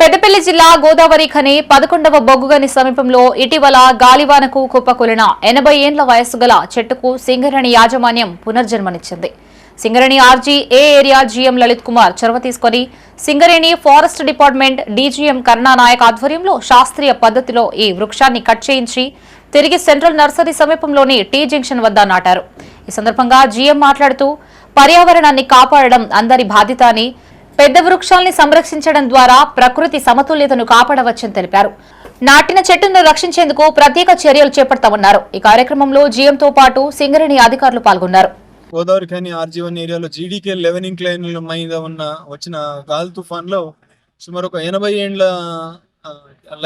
పెద్దపల్లి జిల్లా గోదావరి ఖని 11వ బొగ్గుగని సమీపంలో ఇటీవల గాలివానకు కుప్పకూలిన 80 ఏండ్ల వయస్సు గల చెట్టుకు సింగరేణి యాజమాన్యం పునర్జన్మనిచ్చింది. సింగరేణి ఆర్జీ ఏ ఏరియా జీఎం లలిత్ కుమార్ చొరవ తీసుకుని సింగరేణి ఫారెస్ట్ డిపార్ట్మెంట్ డీజీఎం కరుణానాయక్ ఆధ్వర్యంలో శాస్త్రీయ పద్ధతిలో ఈ వృక్షాన్ని కట్ చేయించి తిరిగి సెంట్రల్ నర్సరీ సమీపంలోని టీ జంక్షన్ వద్ద నాటారు. ఈ సందర్భంగా జీఎం మాట్లాడుతూ పర్యావరణాన్ని కాపాడడం అందరి బాధ్యత అని, పెద్ద వృక్షాల్ని సంరక్షించడం ద్వారా ప్రకృతి సమతుల్యతను కాపాడవచ్చని తెలిపారు. నాటిన చెట్టును రక్షించేందుకు ప్రత్యేక చర్యలు చేపడతామన్నారు. ఈ కార్యక్రమంలో జీఎంతో పాటు సింగరేణి అధికారులు పాల్గొన్నారు. గోదావరి ఖని ఆర్జీ1 ఏరియాలో జీడీకే 11 ఇంక్లైన్ల మీద వచ్చిన గాలి తుఫాన్లో సుమారు ఒక 80 ఏండ్ల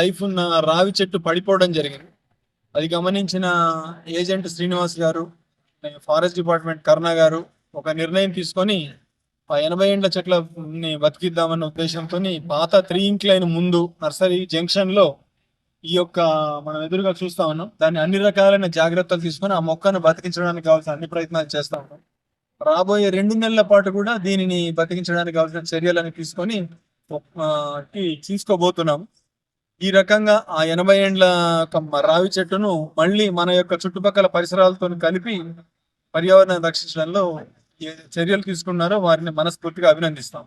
లైఫ్ ఉన్న రావి చెట్టు పడిపోవడం జరిగింది. అది గమనించిన ఏజెంట్ శ్రీనివాస్ గారు, ఫారెస్ట్ డిపార్ట్మెంట్ కరుణ గారు ఒక నిర్ణయం తీసుకొని ఆ 80 ఏండ్ల చెట్లని బతికిద్దామన్న ఉద్దేశంతో పాత 3 ఇంక్లైన్ ముందు నర్సరీ జంక్షన్ లో ఈ యొక్క మనం ఎదురుగా చూస్తా ఉన్నాం. దాన్ని అన్ని రకాలైన జాగ్రత్తలు తీసుకొని ఆ మొక్కను బతికించడానికి కావాల్సిన అన్ని ప్రయత్నాలు చేస్తా ఉన్నాం. రాబోయే 2 నెలల పాటు కూడా దీనిని బతికించడానికి కావాల్సిన చర్యలను తీసుకొని తీసుకోబోతున్నాం. ఈ రకంగా ఆ 80 ఏండ్ల రావి చెట్టును మళ్ళీ మన యొక్క చుట్టుపక్కల పరిసరాలతో కలిపి పర్యావరణాన్ని రక్షించడంలో చర్యలు తీసుకున్నారో వారిని మనస్ఫూర్తిగా అభినందిస్తాం.